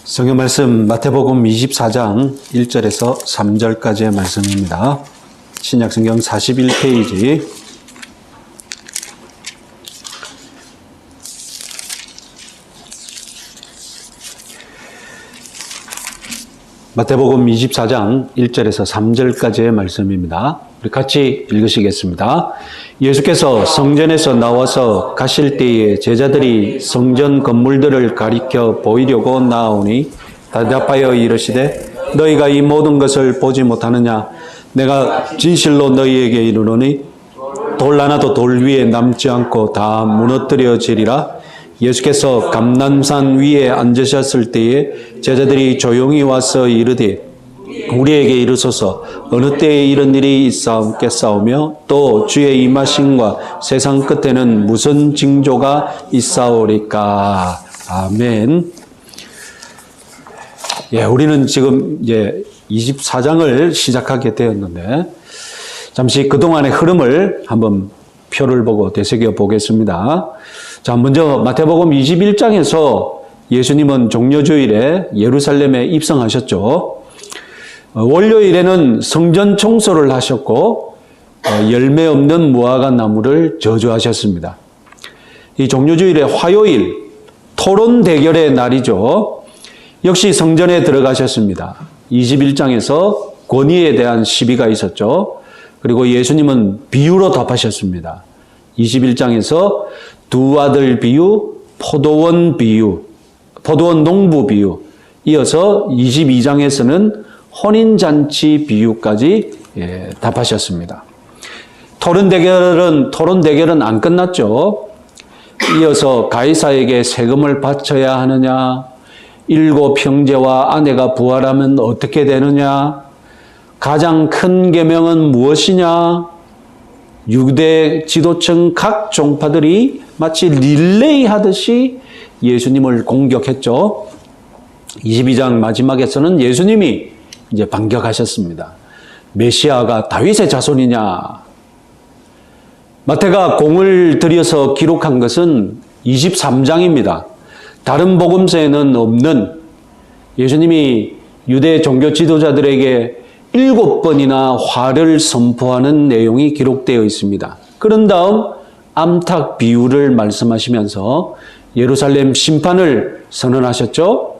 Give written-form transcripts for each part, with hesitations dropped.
성경 말씀 마태복음 24장 1절에서 3절까지의 말씀입니다. 신약성경 41페이지 마태복음 24장 1절에서 3절까지의 말씀입니다. 우리 같이 읽으시겠습니다. 예수께서 성전에서 나와서 가실 때에 제자들이 성전 건물들을 가리켜 보이려고 나오니 대답하여 이르시되 너희가 이 모든 것을 보지 못하느냐? 내가 진실로 너희에게 이르노니 돌 하나도 돌 위에 남지 않고 다 무너뜨려지리라. 예수께서 감람산 위에 앉으셨을 때에 제자들이 조용히 와서 이르되 우리에게 이르소서 어느 때에 이런 일이 있사옵겠사오며 또 주의 임하심과 세상 끝에는 무슨 징조가 있사오리까. 아멘. 예, 우리는 지금 이제 24장을 시작하게 되었는데 잠시 그동안의 흐름을 한번 표를 보고 되새겨 보겠습니다. 자, 먼저 마태복음 21장에서 예수님은 종려주일에 예루살렘에 입성하셨죠. 월요일에는 성전 청소를 하셨고 열매 없는 무화과 나무를 저주하셨습니다. 이 종려주일의 화요일 토론 대결의 날이죠. 역시 성전에 들어가셨습니다. 21장에서 권위에 대한 시비가 있었죠. 그리고 예수님은 비유로 답하셨습니다. 21장에서 두 아들 비유, 포도원 비유, 포도원 농부 비유, 이어서 22장에서는 혼인잔치 비유까지 답하셨습니다. 토론 대결은 안 끝났죠. 이어서 가이사에게 세금을 바쳐야 하느냐, 7 형제와 아내가 부활하면 어떻게 되느냐, 가장 큰 계명은 무엇이냐, 유대 지도층 각 종파들이 마치 릴레이 하듯이 예수님을 공격했죠. 22장 마지막에서는 예수님이 이제 반격하셨습니다. 메시아가 다윗의 자손이냐? 마태가 공을 들여서 기록한 것은 23장입니다. 다른 복음서에는 없는 예수님이 유대 종교 지도자들에게 7번이나 화를 선포하는 내용이 기록되어 있습니다. 그런 다음 암탉 비유를 말씀하시면서 예루살렘 심판을 선언하셨죠.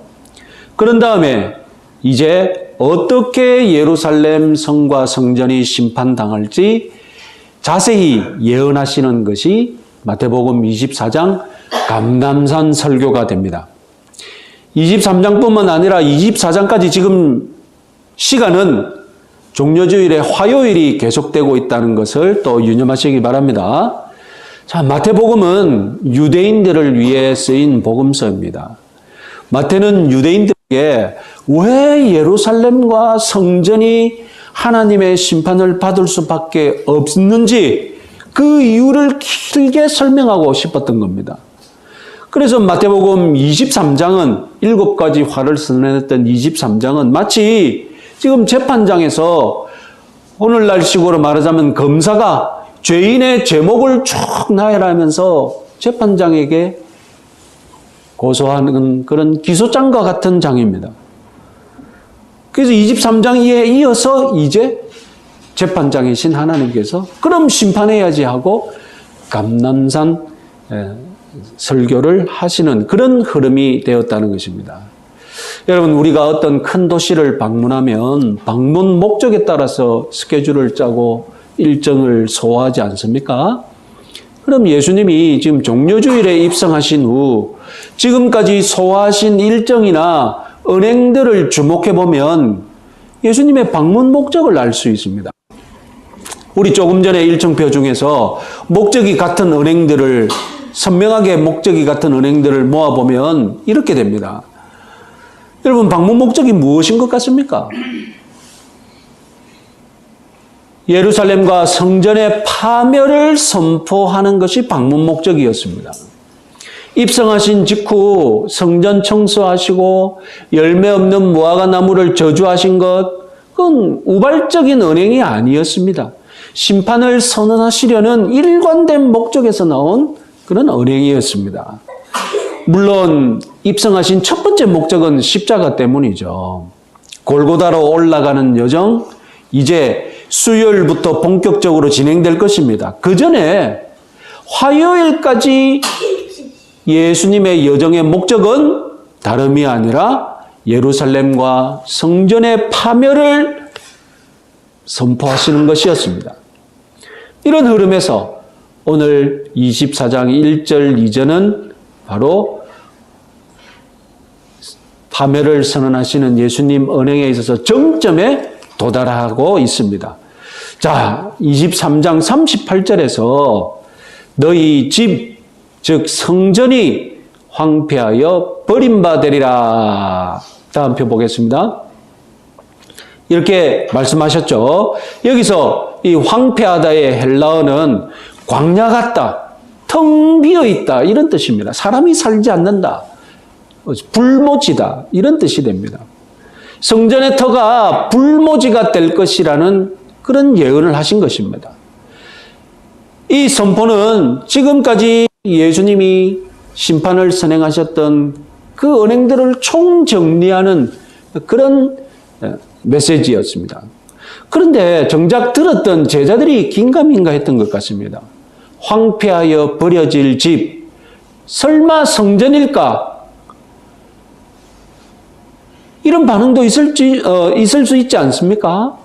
그런 다음에 이제 어떻게 예루살렘 성과 성전이 심판당할지 자세히 예언하시는 것이 마태복음 24장 감람산 설교가 됩니다. 23장뿐만 아니라 24장까지 지금 시간은 종려주일의 화요일이 계속되고 있다는 것을 또 유념하시기 바랍니다. 자, 마태복음은 유대인들을 위해 쓰인 복음서입니다. 마태는 유대인들에게 왜 예루살렘과 성전이 하나님의 심판을 받을 수밖에 없는지 그 이유를 길게 설명하고 싶었던 겁니다. 그래서 마태복음 23장은 7가지 화를 선언했던 23장은 마치 지금 재판장에서 오늘날식으로 말하자면 검사가 죄인의 제목을 쭉 나열하면서 재판장에게 고소하는 그런 기소장과 같은 장입니다. 그래서 23장에 이어서 이제 재판장이신 하나님께서 그럼 심판해야지 하고 감람산 설교를 하시는 그런 흐름이 되었다는 것입니다. 여러분, 우리가 어떤 큰 도시를 방문하면 방문 목적에 따라서 스케줄을 짜고 일정을 소화하지 않습니까? 그럼 예수님이 지금 종려주일에 입성하신 후 지금까지 소화하신 일정이나 은행들을 주목해 보면 예수님의 방문 목적을 알 수 있습니다. 우리 조금 전에 일정표 중에서 목적이 같은 은행들을 선명하게 목적이 같은 은행들을 모아보면 이렇게 됩니다. 여러분, 방문 목적이 무엇인 것 같습니까? 예루살렘과 성전의 파멸을 선포하는 것이 방문 목적이었습니다. 입성하신 직후 성전 청소하시고 열매 없는 무화과 나무를 저주하신 것, 그건 우발적인 언행이 아니었습니다. 심판을 선언하시려는 일관된 목적에서 나온 그런 언행이었습니다. 물론 입성하신 첫 번째 목적은 십자가 때문이죠. 골고다로 올라가는 여정, 이제 수요일부터 본격적으로 진행될 것입니다. 그 전에 화요일까지 예수님의 여정의 목적은 다름이 아니라 예루살렘과 성전의 파멸을 선포하시는 것이었습니다. 이런 흐름에서 오늘 24장 1절 2절은 바로 파멸을 선언하시는 예수님 언행에 있어서 정점에 도달하고 있습니다. 자, 23장 38절에서 너희 집, 즉 성전이 황폐하여 버림받으리라. 다음 표 보겠습니다. 이렇게 말씀하셨죠. 여기서 이 황폐하다의 헬라어는 광야 같다, 텅 비어있다 이런 뜻입니다. 사람이 살지 않는다, 불모지다 이런 뜻이 됩니다. 성전의 터가 불모지가 될 것이라는 그런 예언을 하신 것입니다. 이 선포는 지금까지 예수님이 심판을 선행하셨던 그 언행들을 총정리하는 그런 메시지였습니다. 그런데 정작 들었던 제자들이 긴가민가 했던 것 같습니다. 황폐하여 버려질 집, 설마 성전일까? 이런 반응도 있을 수 있지 않습니까?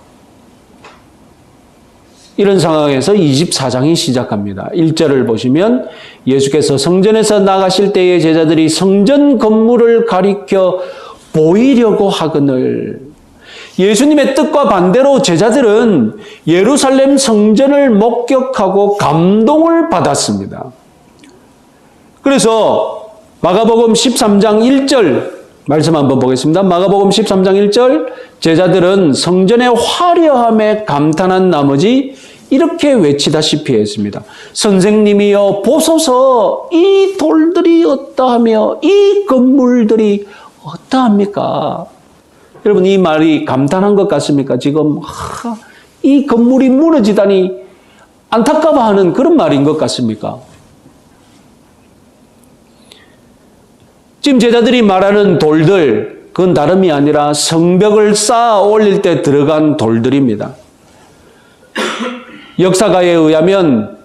이런 상황에서 24장이 시작합니다. 1절을 보시면 예수께서 성전에서 나가실 때에 제자들이 성전 건물을 가리켜 보이려고 하거늘. 예수님의 뜻과 반대로 제자들은 예루살렘 성전을 목격하고 감동을 받았습니다. 그래서 마가복음 13장 1절 말씀 한번 보겠습니다. 마가복음 13장 1절 제자들은 성전의 화려함에 감탄한 나머지 이렇게 외치다시피 했습니다. 선생님이여 보소서, 이 돌들이 어떠하며 이 건물들이 어떠합니까? 여러분, 이 말이 감탄한 것 같습니까? 지금 이 건물이 무너지다니 안타까워하는 그런 말인 것 같습니까? 지금 제자들이 말하는 돌들, 그건 다름이 아니라 성벽을 쌓아 올릴 때 들어간 돌들입니다. 역사가에 의하면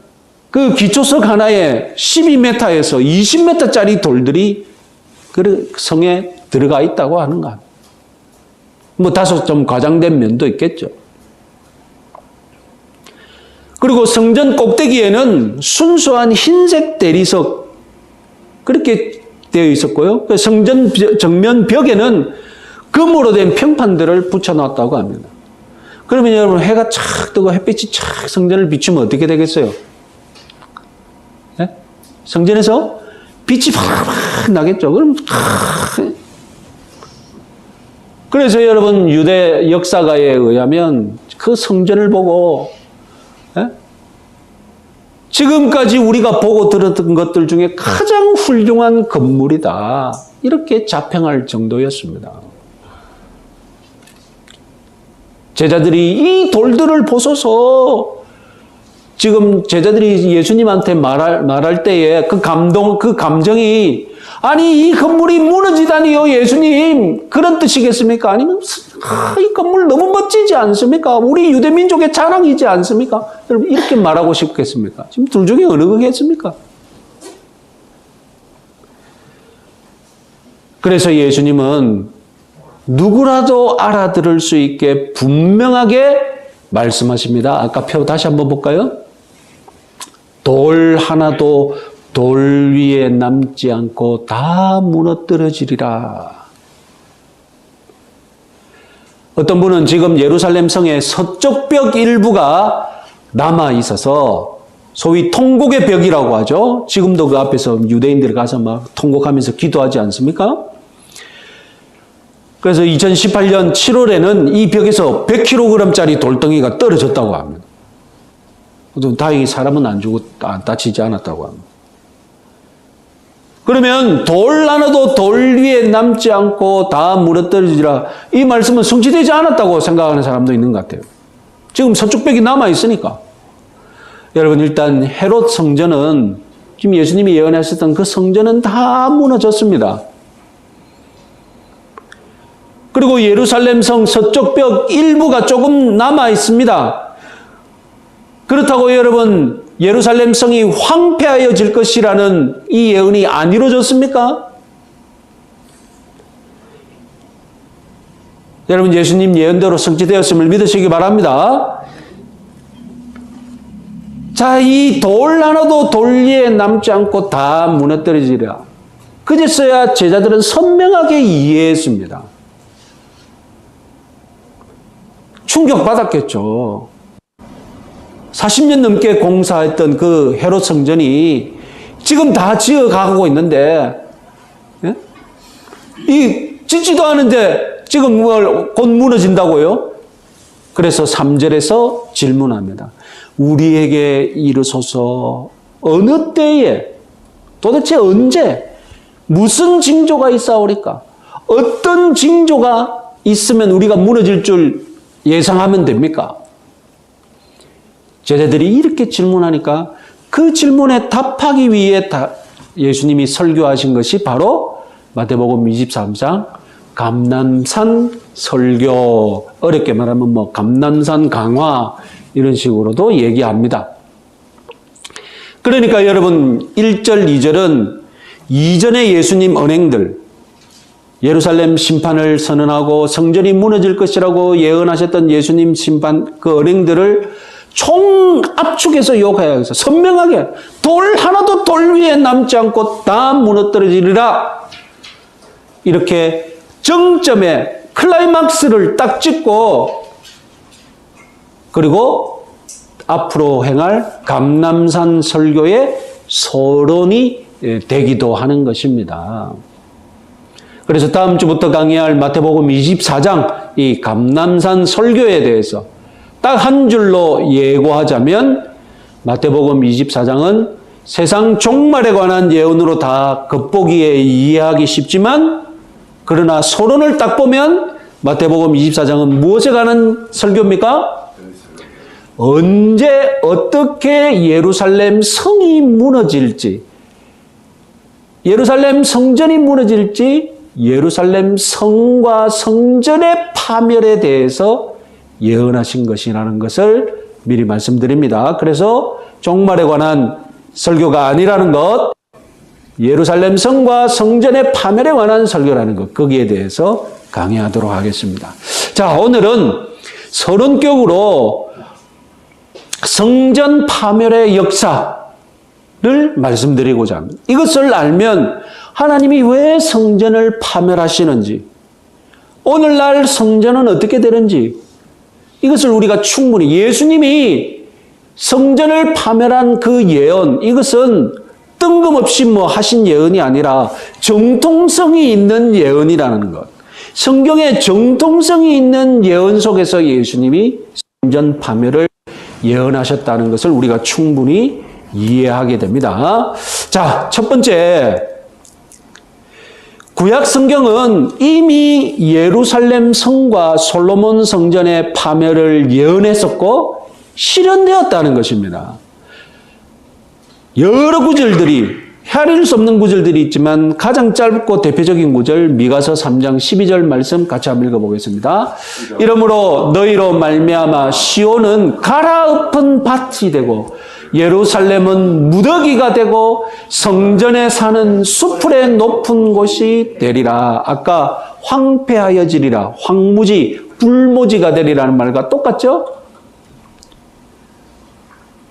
그 기초석 하나에 12m에서 20m짜리 돌들이 그 성에 들어가 있다고 하는 것. 뭐 다소 좀 과장된 면도 있겠죠. 그리고 성전 꼭대기에는 순수한 흰색 대리석 그렇게 되어 있었고요. 성전 정면 벽에는 금으로 된 평판들을 붙여놨다고 합니다. 그러면 여러분, 해가 착 뜨고 햇빛이 착 성전을 비추면 어떻게 되겠어요? 네? 성전에서 빛이 팍팍 나겠죠. 그럼 그래서 여러분, 유대 역사가에 의하면 그 성전을 보고 지금까지 우리가 보고 들었던 것들 중에 가장 훌륭한 건물이다, 이렇게 자평할 정도였습니다. 제자들이 이 돌들을 보소서, 지금 제자들이 예수님한테 말할 때에 그 감동, 그 감정이, 아니 이 건물이 무너지다니요 예수님, 그런 뜻이겠습니까? 아니면 이 건물 너무 멋지지 않습니까? 우리 유대민족의 자랑이지 않습니까? 여러분, 이렇게 말하고 싶겠습니까? 지금 둘 중에 어느 거겠습니까? 그래서 예수님은 누구라도 알아들을 수 있게 분명하게 말씀하십니다. 아까 표 다시 한번 볼까요? 돌 하나도 돌 위에 남지 않고 다 무너뜨려지리라. 어떤 분은 지금 예루살렘 성의 서쪽 벽 일부가 남아 있어서 소위 통곡의 벽이라고 하죠. 지금도 그 앞에서 유대인들이 가서 막 통곡하면서 기도하지 않습니까? 그래서 2018년 7월에는 이 벽에서 100kg짜리 돌덩이가 떨어졌다고 합니다. 다행히 사람은 안 죽고 다치지 않았다고 합니다. 그러면 돌 하나도 돌 위에 남지 않고 다 무너뜨리리라, 이 말씀은 성취되지 않았다고 생각하는 사람도 있는 것 같아요. 지금 서쪽 벽이 남아 있으니까. 여러분, 일단 헤롯 성전은 지금 예수님이 예언하셨던 그 성전은 다 무너졌습니다. 그리고 예루살렘 성 서쪽 벽 일부가 조금 남아 있습니다. 그렇다고 여러분, 예루살렘 성이 황폐하여질 것이라는 이 예언이 안 이루어졌습니까? 여러분, 예수님 예언대로 성취되었음을 믿으시기 바랍니다. 자, 이 돌 하나도 돌 위에 남지 않고 다 무너뜨리리라. 그제서야 제자들은 선명하게 이해했습니다. 충격받았겠죠. 40년 넘게 공사했던 그 헤롯 성전이 지금 다 지어가고 있는데, 예? 이 짓지도 않은데 지금 곧 무너진다고요? 그래서 3절에서 질문합니다. 우리에게 이르소서 어느 때에, 도대체 언제, 무슨 징조가 있사오리까? 어떤 징조가 있으면 우리가 무너질 줄 예상하면 됩니까? 제자들이 이렇게 질문하니까 그 질문에 답하기 위해 예수님이 설교하신 것이 바로 마태복음 23장 감람산 설교, 어렵게 말하면 뭐 감람산 강화 이런 식으로도 얘기합니다. 그러니까 여러분 1절, 2절은 이전의 예수님 언행들, 예루살렘 심판을 선언하고 성전이 무너질 것이라고 예언하셨던 예수님 심판 그 언행들을 총 압축해서 요약해서 선명하게 돌 하나도 돌 위에 남지 않고 다 무너뜨려지리라. 이렇게 정점에 클라이막스를 딱 찍고 그리고 앞으로 행할 감람산 설교의 서론이 되기도 하는 것입니다. 그래서 다음 주부터 강의할 마태복음 24장 이 감람산 설교에 대해서 딱 한 줄로 예고하자면 마태복음 24장은 세상 종말에 관한 예언으로 다 겉보기에 이해하기 쉽지만 그러나 서론을 딱 보면 마태복음 24장은 무엇에 관한 설교입니까? 언제 어떻게 예루살렘 성이 무너질지, 예루살렘 성전이 무너질지, 예루살렘 성과 성전의 파멸에 대해서 예언하신 것이라는 것을 미리 말씀드립니다. 그래서 종말에 관한 설교가 아니라는 것, 예루살렘 성과 성전의 파멸에 관한 설교라는 것, 거기에 대해서 강의하도록 하겠습니다. 자, 오늘은 서론격으로 성전 파멸의 역사를 말씀드리고자 합니다. 이것을 알면 하나님이 왜 성전을 파멸하시는지, 오늘날 성전은 어떻게 되는지, 이것을 우리가 충분히 예수님이 성전을 파멸한 그 예언, 이것은 뜬금없이 뭐 하신 예언이 아니라 정통성이 있는 예언이라는 것. 성경에 정통성이 있는 예언 속에서 예수님이 성전 파멸을 예언하셨다는 것을 우리가 충분히 이해하게 됩니다. 자, 첫 번째, 구약 성경은 이미 예루살렘 성과 솔로몬 성전의 파멸을 예언했었고 실현되었다는 것입니다. 여러 구절들이, 헤아릴 수 없는 구절들이 있지만 가장 짧고 대표적인 구절 미가서 3장 12절 말씀 같이 한번 읽어보겠습니다. 이러므로 너희로 말미암아 시온은 갈아엎은 밭이 되고 예루살렘은 무더기가 되고 성전에 사는 수풀의 높은 곳이 되리라. 아까 황폐하여지리라, 황무지, 불모지가 되리라는 말과 똑같죠?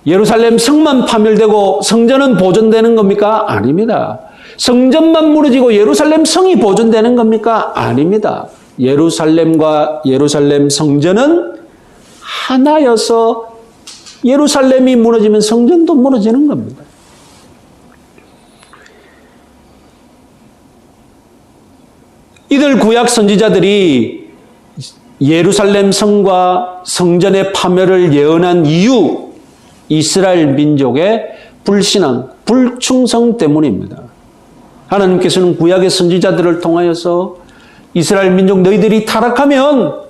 예루살렘 성만 파멸되고 성전은 보존되는 겁니까? 아닙니다. 성전만 무너지고 예루살렘 성이 보존되는 겁니까? 아닙니다. 예루살렘과 예루살렘 성전은 하나여서 예루살렘이 무너지면 성전도 무너지는 겁니다. 이들 구약 선지자들이 예루살렘 성과 성전의 파멸을 예언한 이유, 이스라엘 민족의 불신앙, 불충성 때문입니다. 하나님께서는 구약의 선지자들을 통하여서 이스라엘 민족 너희들이 타락하면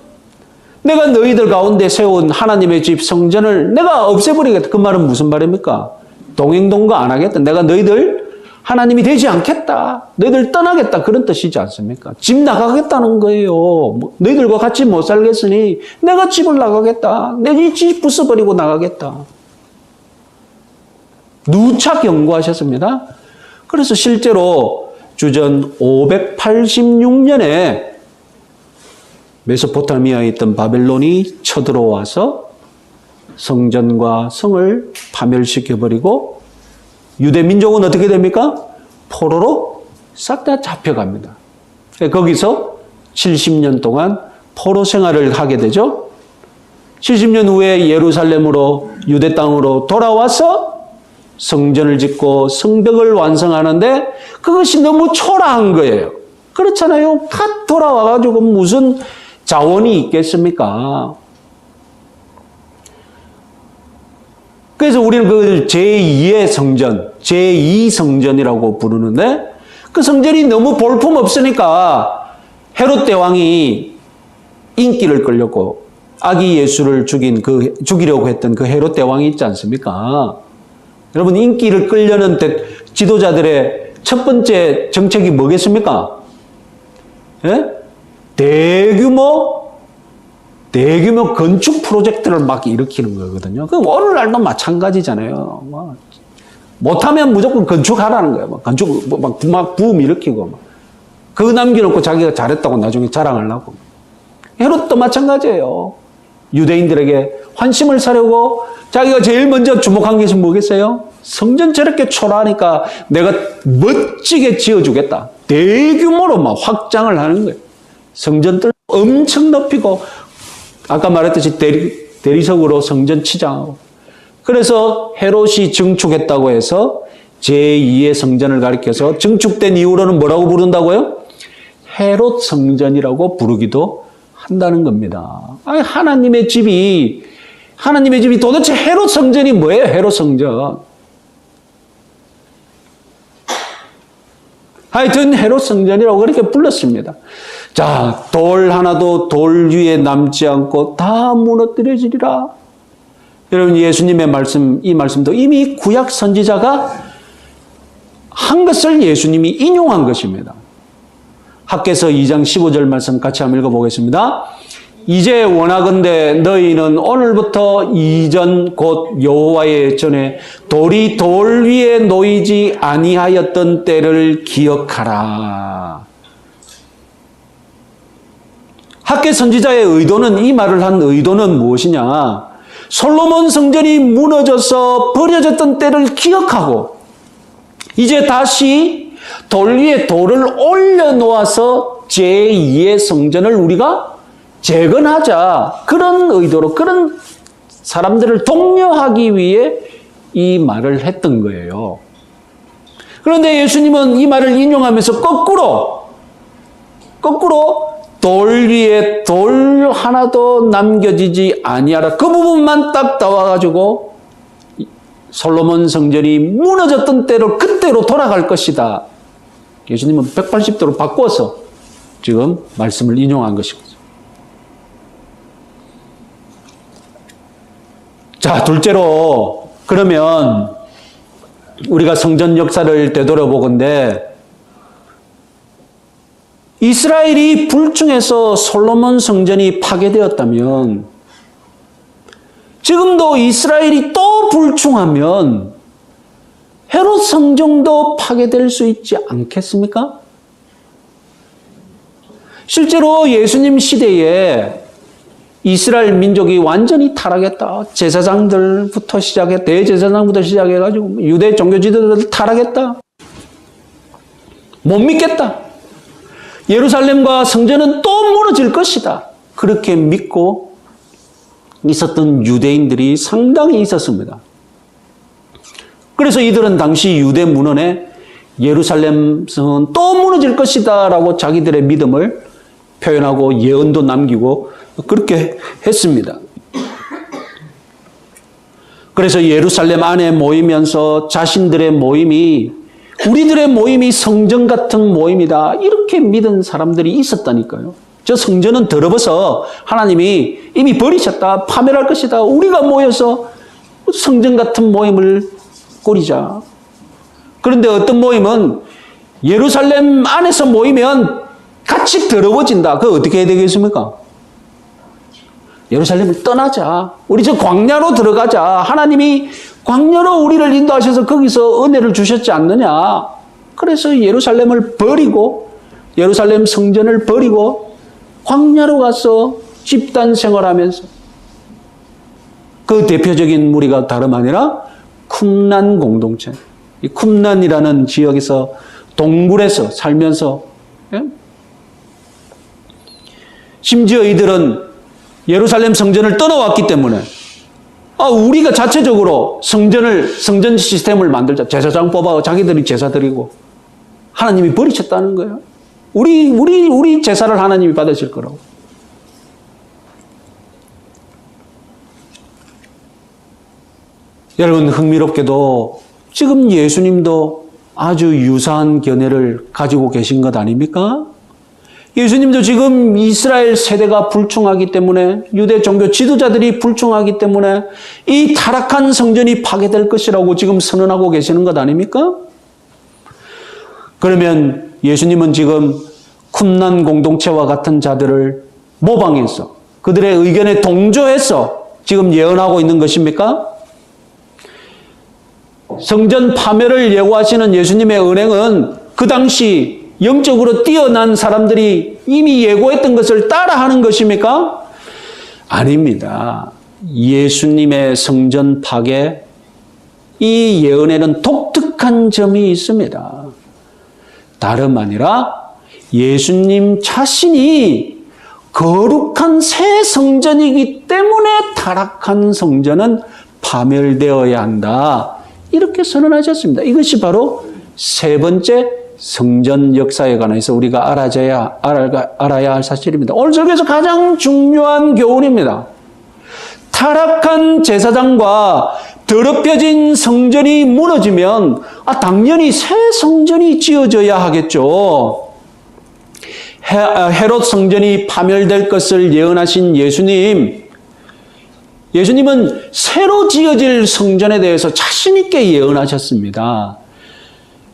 내가 너희들 가운데 세운 하나님의 집 성전을 내가 없애버리겠다. 그 말은 무슨 말입니까? 동행동거 안 하겠다. 내가 너희들 하나님이 되지 않겠다. 너희들 떠나겠다. 그런 뜻이지 않습니까? 집 나가겠다는 거예요. 너희들과 같이 못 살겠으니 내가 집을 나가겠다. 내 집 부숴버리고 나가겠다. 누차 경고하셨습니다. 그래서 실제로 주전 586년에 메소포타미아에 있던 바벨론이 쳐들어와서 성전과 성을 파멸시켜버리고 유대 민족은 어떻게 됩니까? 포로로 싹 다 잡혀갑니다. 거기서 70년 동안 포로 생활을 하게 되죠. 70년 후에 예루살렘으로 유대 땅으로 돌아와서 성전을 짓고 성벽을 완성하는데 그것이 너무 초라한 거예요. 그렇잖아요. 갓 돌아와가지고 무슨 자원이 있겠습니까? 그래서 우리는 그 제2의 성전, 제2성전이라고 부르는데 그 성전이 너무 볼품없으니까 헤롯 대왕이 인기를 끌렸고 아기 예수를 죽이려고 했던 그 헤롯 대왕이 있지 않습니까? 여러분, 인기를 끌려는 지도자들의 첫 번째 정책이 뭐겠습니까? 예? 대규모 건축 프로젝트를 막 일으키는 거거든요. 그럼 오늘날도 마찬가지잖아요. 못하면 무조건 건축하라는 거예요. 건축, 막 부음 일으키고. 그거 남겨놓고 자기가 잘했다고 나중에 자랑하려고. 헤롯도 마찬가지예요. 유대인들에게 환심을 사려고 자기가 제일 먼저 주목한 것이 뭐겠어요? 성전 저렇게 초라하니까 내가 멋지게 지어주겠다. 대규모로 막 확장을 하는 거예요. 성전들 엄청 높이고 아까 말했듯이 대리석으로 성전 치장하고. 그래서 헤롯이 증축했다고 해서 제2의 성전을 가리켜서 증축된 이후로는 뭐라고 부른다고요? 헤롯 성전이라고 부르기도 한다는 겁니다. 아니, 하나님의 집이 도대체 헤롯 성전이 뭐예요? 헤롯 성전. 하여튼 헤롯 성전이라고 그렇게 불렀습니다. 자, 돌 하나도 돌 위에 남지 않고 다 무너뜨려지리라. 여러분, 예수님의 말씀, 이 말씀도 이미 구약 선지자가 한 것을 예수님이 인용한 것입니다. 학개서 2장 15절 말씀 같이 한번 읽어보겠습니다. 이제 원하건대 너희는 오늘부터 이전 곧 여호와의 전에 돌이 돌 위에 놓이지 아니하였던 때를 기억하라. 학개 선지자의 의도는, 이 말을 한 의도는 무엇이냐? 솔로몬 성전이 무너져서 버려졌던 때를 기억하고 이제 다시 돌 위에 돌을 올려놓아서 제2의 성전을 우리가 재건하자. 그런 의도로, 그런 사람들을 독려하기 위해 이 말을 했던 거예요. 그런데 예수님은 이 말을 인용하면서 거꾸로 돌 위에 돌 하나도 남겨지지 아니하라. 그 부분만 딱 나와가지고 솔로몬 성전이 무너졌던 때로 그때로 돌아갈 것이다. 예수님은 180도로 바꿔서 지금 말씀을 인용한 것입니다. 자, 둘째로 그러면 우리가 성전 역사를 되돌아보건대 이스라엘이 불충해서 솔로몬 성전이 파괴되었다면 지금도 이스라엘이 또 불충하면 헤롯 성전도 파괴될 수 있지 않겠습니까? 실제로 예수님 시대에 이스라엘 민족이 완전히 타락했다. 제사장들부터 시작해, 대제사장부터 시작해가지고 유대 종교 지도자들 타락했다. 못 믿겠다. 예루살렘과 성전은 또 무너질 것이다. 그렇게 믿고 있었던 유대인들이 상당히 있었습니다. 그래서 이들은 당시 유대 문헌에 예루살렘 성은 또 무너질 것이다 라고 자기들의 믿음을 표현하고 예언도 남기고 그렇게 했습니다. 그래서 예루살렘 안에 모이면서 자신들의 모임이 우리들의 모임이 성전 같은 모임이다. 이렇게 믿은 사람들이 있었다니까요. 저 성전은 더러워서 하나님이 이미 버리셨다. 파멸할 것이다. 우리가 모여서 성전 같은 모임을 꾸리자. 그런데 어떤 모임은 예루살렘 안에서 모이면 같이 더러워진다. 그거 어떻게 해야 되겠습니까? 예루살렘을 떠나자. 우리 저 광야로 들어가자. 하나님이 광야로 우리를 인도하셔서 거기서 은혜를 주셨지 않느냐. 그래서 예루살렘을 버리고 예루살렘 성전을 버리고 광야로 가서 집단 생활하면서 그 대표적인 무리가 다름 아니라 쿰란 공동체. 이 쿰란이라는 지역에서 동굴에서 살면서 심지어 이들은 예루살렘 성전을 떠나왔기 때문에 우리가 자체적으로 성전 시스템을 만들자. 제사장 뽑아 자기들이 제사 드리고 하나님이 버리셨다는 거예요. 우리 제사를 하나님이 받으실 거라고. 여러분 흥미롭게도 지금 예수님도 아주 유사한 견해를 가지고 계신 것 아닙니까? 예수님도 지금 이스라엘 세대가 불충하기 때문에 유대 종교 지도자들이 불충하기 때문에 이 타락한 성전이 파괴될 것이라고 지금 선언하고 계시는 것 아닙니까? 그러면 예수님은 지금 쿰란 공동체와 같은 자들을 모방해서 그들의 의견에 동조해서 지금 예언하고 있는 것입니까? 성전 파멸을 예고하시는 예수님의 은행은 그 당시 영적으로 뛰어난 사람들이 이미 예고했던 것을 따라하는 것입니까? 아닙니다. 예수님의 성전 파괴, 이 예언에는 독특한 점이 있습니다. 다름 아니라 예수님 자신이 거룩한 새 성전이기 때문에 타락한 성전은 파멸되어야 한다. 이렇게 선언하셨습니다. 이것이 바로 세 번째 성전 역사에 관해서 우리가 알아야 할 사실입니다. 오늘 설교에서 가장 중요한 교훈입니다. 타락한 제사장과 더럽혀진 성전이 무너지면 당연히 새 성전이 지어져야 하겠죠. 헤롯 성전이 파멸될 것을 예언하신 예수님은 새로 지어질 성전에 대해서 자신 있게 예언하셨습니다.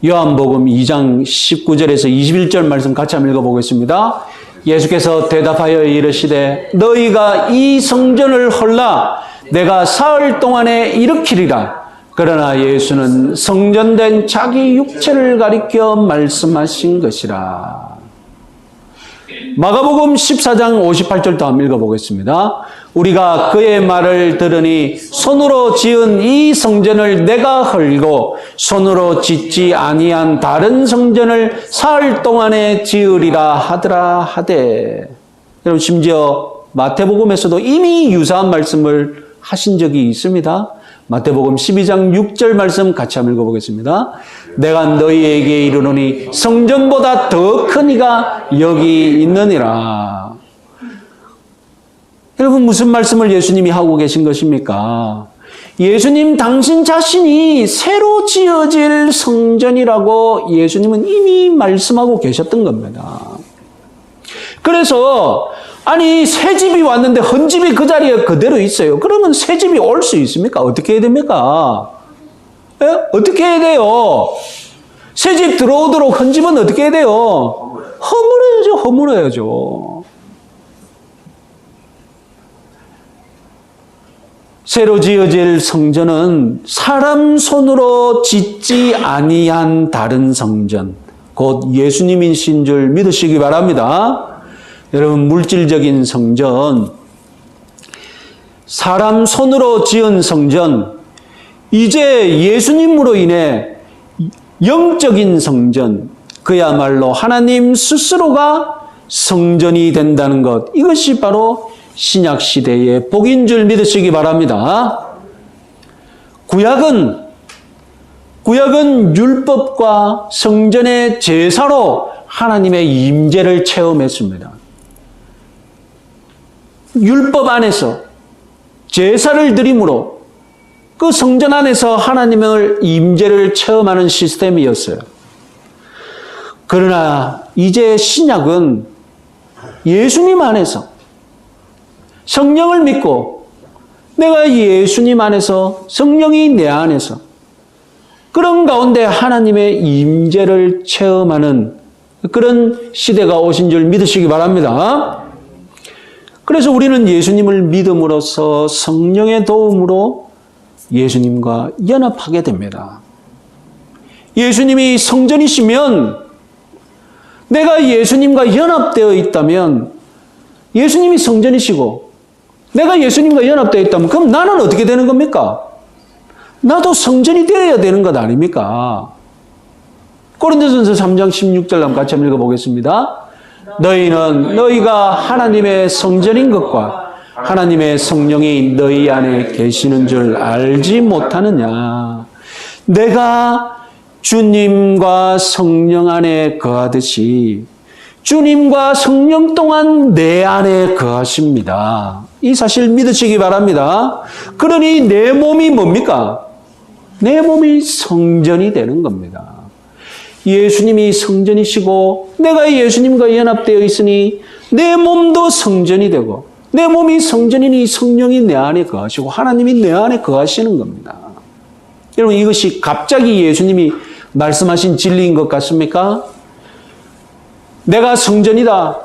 요한복음 2장 19절에서 21절 말씀 같이 한번 읽어보겠습니다. 예수께서 대답하여 이르시되 너희가 이 성전을 헐라 내가 사흘 동안에 일으키리라. 그러나 예수는 성전된 자기 육체를 가리켜 말씀하신 것이라. 마가복음 14장 58절도 한번 읽어보겠습니다. 우리가 그의 말을 들으니 손으로 지은 이 성전을 내가 헐고 손으로 짓지 아니한 다른 성전을 사흘 동안에 지으리라 하더라 하되. 여러분 심지어 마태복음에서도 이미 유사한 말씀을 하신 적이 있습니다. 마태복음 12장 6절 말씀 같이 한번 읽어보겠습니다. 내가 너희에게 이르노니 성전보다 더 큰 이가 여기 있느니라. 여러분 무슨 말씀을 예수님이 하고 계신 것입니까? 예수님 당신 자신이 새로 지어질 성전이라고 예수님은 이미 말씀하고 계셨던 겁니다. 그래서 새 집이 왔는데 헌 집이 그 자리에 그대로 있어요. 그러면 새 집이 올 수 있습니까? 어떻게 해야 됩니까? 어떻게 해야 돼요? 새 집 들어오도록 헌 집은 어떻게 해야 돼요? 허물어야죠. 새로 지어질 성전은 사람 손으로 짓지 아니한 다른 성전, 곧 예수님이신 줄 믿으시기 바랍니다. 여러분 물질적인 성전, 사람 손으로 지은 성전, 이제 예수님으로 인해 영적인 성전, 그야말로 하나님 스스로가 성전이 된다는 것, 이것이 바로 신약시대의 복인 줄 믿으시기 바랍니다. 구약은 율법과 성전의 제사로 하나님의 임재를 체험했습니다. 율법 안에서 제사를 드림으로 그 성전 안에서 하나님의 임재를 체험하는 시스템이었어요. 그러나 이제 신약은 예수님 안에서 성령을 믿고 내가 예수님 안에서 성령이 내 안에서 그런 가운데 하나님의 임재를 체험하는 그런 시대가 오신 줄 믿으시기 바랍니다. 그래서 우리는 예수님을 믿음으로써 성령의 도움으로 예수님과 연합하게 됩니다. 예수님이 성전이시면, 내가 예수님과 연합되어 있다면, 예수님이 성전이시고 내가 예수님과 연합되어 있다면 그럼 나는 어떻게 되는 겁니까? 나도 성전이 되어야 되는 것 아닙니까? 고린도전서 3장 16절 한번 같이 한번 읽어보겠습니다. 너희는 너희가 하나님의 성전인 것과 하나님의 성령이 너희 안에 계시는 줄 알지 못하느냐. 내가 주님과 성령 안에 거하듯이 주님과 성령 또한 내 안에 거하십니다. 이 사실 믿으시기 바랍니다. 그러니 내 몸이 뭡니까? 내 몸이 성전이 되는 겁니다. 예수님이 성전이시고 내가 예수님과 연합되어 있으니 내 몸도 성전이 되고, 내 몸이 성전이니 성령이 내 안에 거하시고 하나님이 내 안에 거하시는 겁니다. 여러분, 이것이 갑자기 예수님이 말씀하신 진리인 것 같습니까? 내가 성전이다.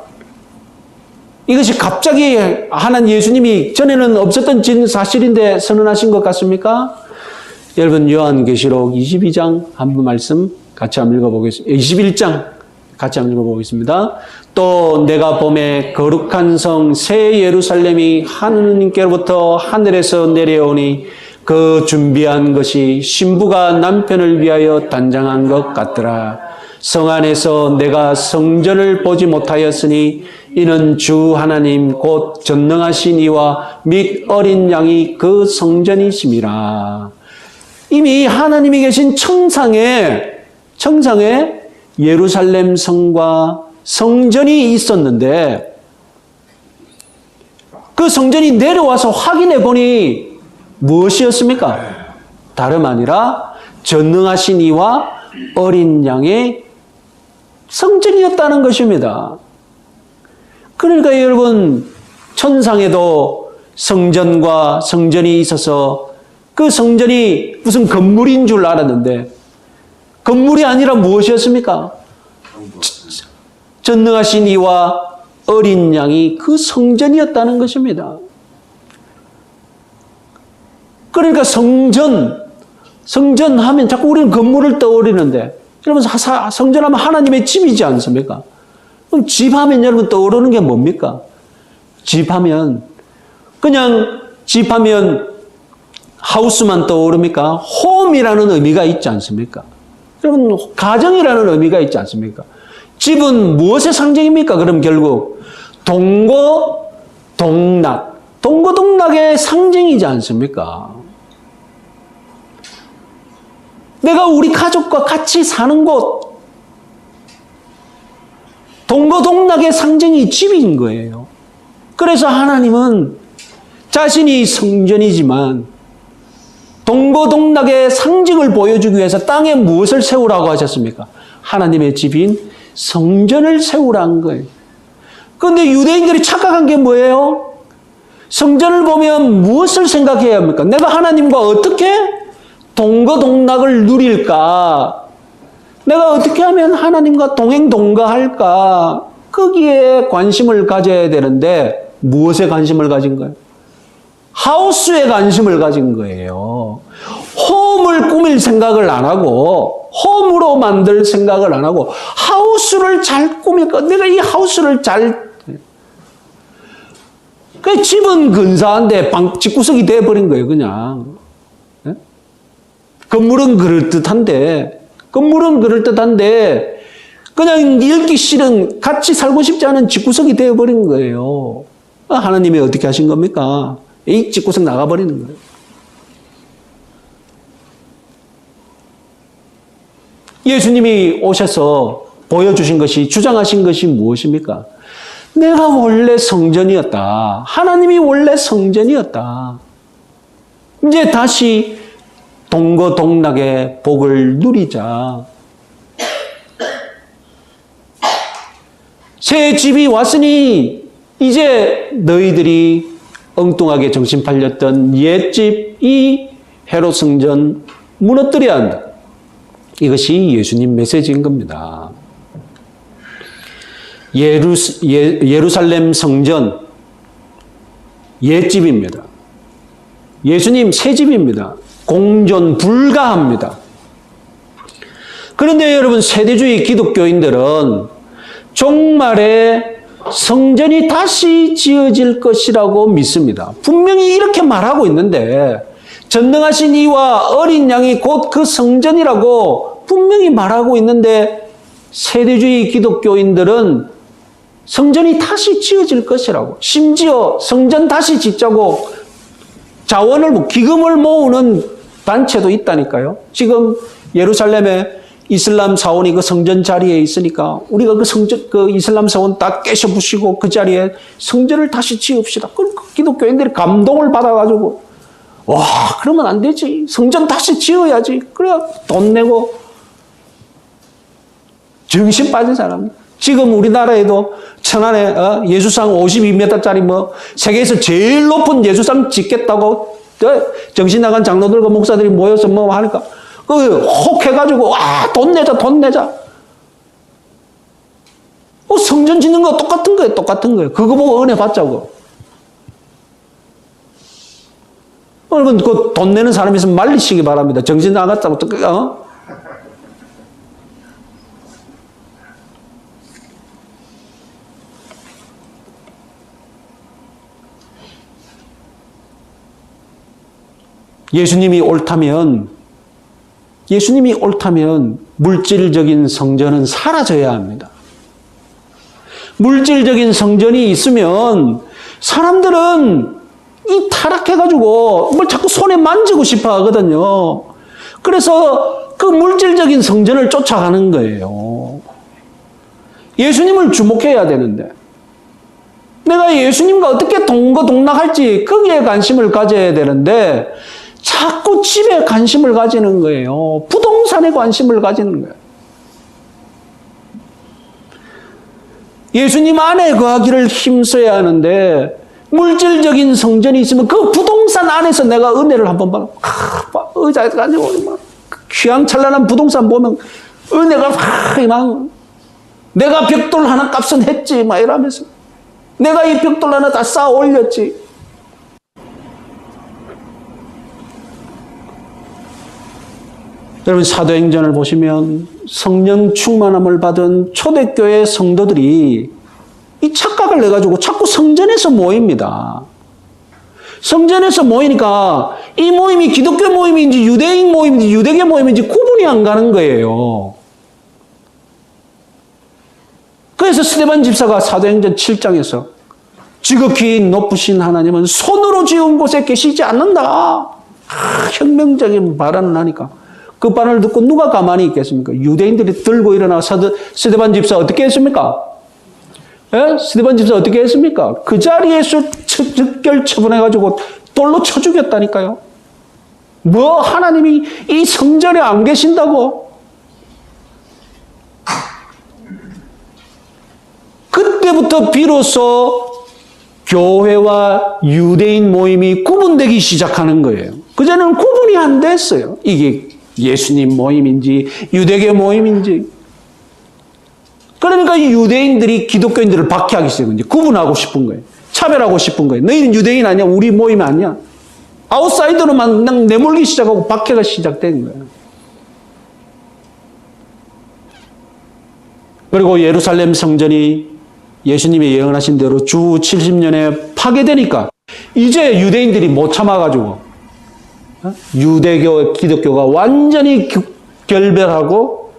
이것이 갑자기 하나님 예수님이 전에는 없었던 진 사실인데 선언하신 것 같습니까? 여러분, 요한계시록 22장 한번 말씀 같이 한번 읽어보겠습니다. 21장 같이 한번 읽어보겠습니다. 또 내가 봄에 거룩한 성 새 예루살렘이 하느님께로부터 하늘에서 내려오니 그 준비한 것이 신부가 남편을 위하여 단장한 것 같더라. 성 안에서 내가 성전을 보지 못하였으니 이는 주 하나님 곧 전능하신 이와 및 어린 양이 그 성전이심이라. 이미 하나님이 계신 청상에 예루살렘 성과 성전이 있었는데, 그 성전이 내려와서 확인해 보니 무엇이었습니까? 다름 아니라 전능하신 이와 어린 양의 성전이었다는 것입니다. 그러니까 여러분, 천상에도 성전과 성전이 있어서 그 성전이 무슨 건물인 줄 알았는데 건물이 아니라 무엇이었습니까? 전능하신 이와 어린 양이 그 성전이었다는 것입니다. 그러니까 성전하면 자꾸 우리는 건물을 떠올리는데, 여러분, 성전하면 하나님의 집이지 않습니까? 그럼 집하면 여러분 떠오르는 게 뭡니까? 집하면 하우스만 떠오릅니까? 홈이라는 의미가 있지 않습니까? 여러분, 가정이라는 의미가 있지 않습니까? 집은 무엇의 상징입니까? 그럼 결국 동고동락의 상징이지 않습니까? 내가 우리 가족과 같이 사는 곳, 동고동락의 상징이 집인 거예요. 그래서 하나님은 자신이 성전이지만 동고동락의 상징을 보여주기 위해서 땅에 무엇을 세우라고 하셨습니까? 하나님의 집인 성전을 세우라는 거예요. 그런데 유대인들이 착각한 게 뭐예요? 성전을 보면 무엇을 생각해야 합니까? 내가 하나님과 어떻게 동거동락을 누릴까? 내가 어떻게 하면 하나님과 동행동거할까? 거기에 관심을 가져야 되는데 무엇에 관심을 가진 거예요? 하우스에 관심을 가진 거예요. 홈을 꾸밀 생각을 안 하고, 홈으로 만들 생각을 안 하고, 하우스를 잘 꾸밀까? 내가 이 하우스를 그 집은 근사한데 집구석이 돼버린 거예요, 그냥. 네? 건물은 그럴듯한데, 그냥 읽기 싫은, 같이 살고 싶지 않은 집구석이 되어버린 거예요. 하나님이 어떻게 하신 겁니까? 이 집구석 나가버리는 거예요. 예수님이 오셔서 보여주신 것이, 주장하신 것이 무엇입니까? 내가 원래 성전이었다. 하나님이 원래 성전이었다. 이제 다시 동거동락의 복을 누리자. 새 집이 왔으니 이제 너희들이 엉뚱하게 정신 팔렸던 옛집, 이 헤롯 성전 무너뜨려야 한다. 이것이 예수님 메시지인 겁니다. 예루살렘 성전, 옛집입니다. 예수님 새 집입니다. 공존 불가합니다. 그런데 여러분, 세대주의 기독교인들은 종말에 성전이 다시 지어질 것이라고 믿습니다. 분명히 이렇게 말하고 있는데, 전능하신 이와 어린 양이 곧 그 성전이라고 분명히 말하고 있는데, 세대주의 기독교인들은 성전이 다시 지어질 것이라고, 심지어 성전 다시 짓자고 자원을, 기금을 모으는 단체도 있다니까요. 지금 예루살렘에 이슬람 사원이 그 성전 자리에 있으니까 우리가 그 이슬람 사원 다 깨셔 부시고 그 자리에 성전을 다시 지읍시다. 그 기독교인들이 감동을 받아가지고, 와, 그러면 안 되지. 성전 다시 지어야지. 그래, 돈 내고. 정신 빠진 사람. 지금 우리나라에도 천안에 예수상 52m짜리 세계에서 제일 높은 예수상 짓겠다고 정신 나간 장로들과 목사들이 모여서 하니까 혹해가지고, 돈 내자, 돈 내자. 성전 짓는 거 똑같은 거예요, 똑같은 거예요. 그거 보고 은혜 받자고. 여러분, 그 돈 내는 사람이 있으면 말리시기 바랍니다. 정신 나갔다고, 예수님이 옳다면 물질적인 성전은 사라져야 합니다. 물질적인 성전이 있으면 사람들은 이 타락해가지고 뭘 자꾸 손에 만지고 싶어 하거든요. 그래서 그 물질적인 성전을 쫓아가는 거예요. 예수님을 주목해야 되는데, 내가 예수님과 어떻게 동거동락할지 거기에 관심을 가져야 되는데 자꾸 집에 관심을 가지는 거예요. 부동산에 관심을 가지는 거예요. 예수님 안에 거하기를 힘써야 하는데 물질적인 성전이 있으면 그 부동산 안에서 내가 은혜를 한번 받아. 의자에 가지고 휘황찬란한 부동산 보면 은혜가 막 내가 벽돌 하나 값은 했지 막 이러면서 내가 이 벽돌 하나 다 쌓아 올렸지. 여러분, 사도행전을 보시면 성령 충만함을 받은 초대교회 성도들이 이 착각을 내가지고 자꾸 성전에서 모입니다. 성전에서 모이니까 이 모임이 기독교 모임인지 유대인 모임인지 유대교 모임인지 구분이 안 가는 거예요. 그래서 스데반 집사가 사도행전 7장에서 지극히 높으신 하나님은 손으로 지은 곳에 계시지 않는다. 혁명적인 발언을 하니까 그 발언을 듣고 누가 가만히 있겠습니까? 유대인들이 들고 일어나 스데반 집사 어떻게 했습니까? 스데반 집사 어떻게 했습니까? 그 자리에서 즉결 처분해가지고 돌로 쳐 죽였다니까요. 하나님이 이 성전에 안 계신다고? 그때부터 비로소 교회와 유대인 모임이 구분되기 시작하는 거예요. 그전에는 구분이 안 됐어요. 이게 예수님 모임인지 유대교 모임인지. 그러니까 이 유대인들이 기독교인들을 박해하기 시작한 거예요. 구분하고 싶은 거예요. 차별하고 싶은 거예요. 너희는 유대인 아니야? 우리 모임 아니야? 아웃사이더로만 그냥 내몰기 시작하고 박해가 시작된 거예요. 그리고 예루살렘 성전이 예수님이 예언하신 대로 주 70년에 파괴되니까 이제 유대인들이 못 참아가지고 유대교, 기독교가 완전히 결별하고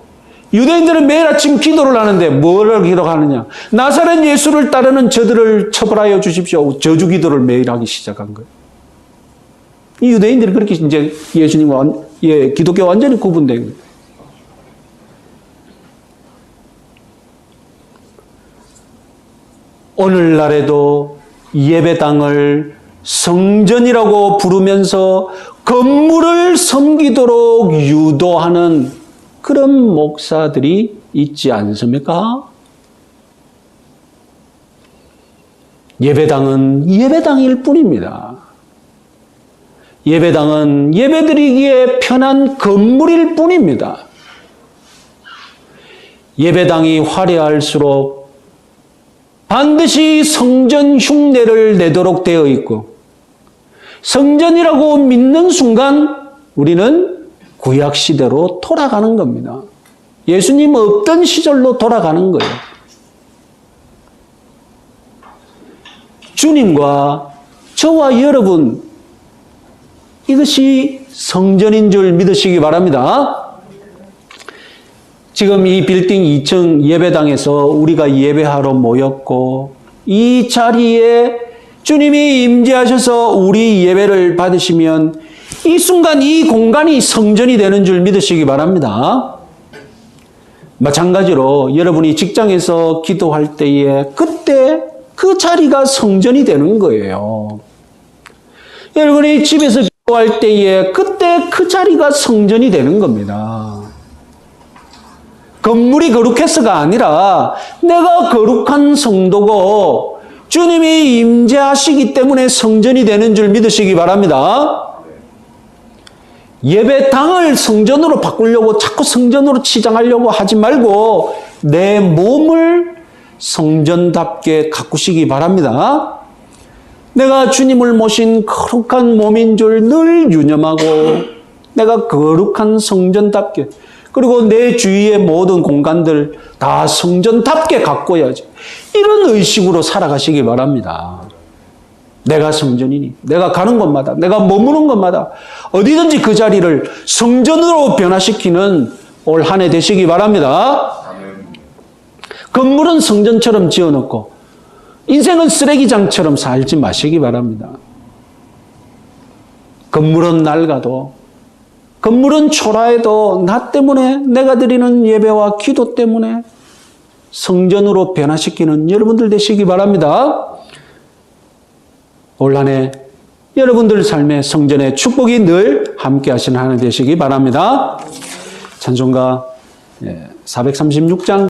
유대인들은 매일 아침 기도를 하는데 뭐를 기도하느냐? 나사렛 예수를 따르는 저들을 처벌하여 주십시오. 저주 기도를 매일 하기 시작한 거예요. 이 유대인들이 그렇게 이제 예수님과 기독교 완전히 구분된 거예요. 오늘날에도 예배당을 성전이라고 부르면서 건물을 섬기도록 유도하는 그런 목사들이 있지 않습니까? 예배당은 예배당일 뿐입니다. 예배당은 예배드리기에 편한 건물일 뿐입니다. 예배당이 화려할수록 반드시 성전 흉내를 내도록 되어 있고, 성전이라고 믿는 순간 우리는 구약 시대로 돌아가는 겁니다. 예수님 없던 시절로 돌아가는 거예요. 주님과 저와 여러분, 이것이 성전인 줄 믿으시기 바랍니다. 지금 이 빌딩 2층 예배당에서 우리가 예배하러 모였고, 이 자리에 주님이 임재하셔서 우리 예배를 받으시면 이 순간 이 공간이 성전이 되는 줄 믿으시기 바랍니다. 마찬가지로 여러분이 직장에서 기도할 때에 그때 그 자리가 성전이 되는 거예요. 여러분이 집에서 기도할 때에 그때 그 자리가 성전이 되는 겁니다. 건물이 거룩해서가 아니라 내가 거룩한 성도고 주님이 임재하시기 때문에 성전이 되는 줄 믿으시기 바랍니다. 예배당을 성전으로 바꾸려고 자꾸 성전으로 치장하려고 하지 말고 내 몸을 성전답게 가꾸시기 바랍니다. 내가 주님을 모신 거룩한 몸인 줄 늘 유념하고 내가 거룩한 성전답게, 그리고 내 주위의 모든 공간들 다 성전답게 가꿔야지, 이런 의식으로 살아가시기 바랍니다. 내가 성전이니 내가 가는 곳마다, 내가 머무는 곳마다 어디든지 그 자리를 성전으로 변화시키는 올 한 해 되시기 바랍니다. 건물은 성전처럼 지어놓고 인생은 쓰레기장처럼 살지 마시기 바랍니다. 건물은 낡아도, 건물은 초라해도 나 때문에, 내가 드리는 예배와 기도 때문에 성전으로 변화시키는 여러분들 되시기 바랍니다. 올 한 해 여러분들 삶의 성전의 축복이 늘 함께 하시는 한 해 되시기 바랍니다. 찬송가 436장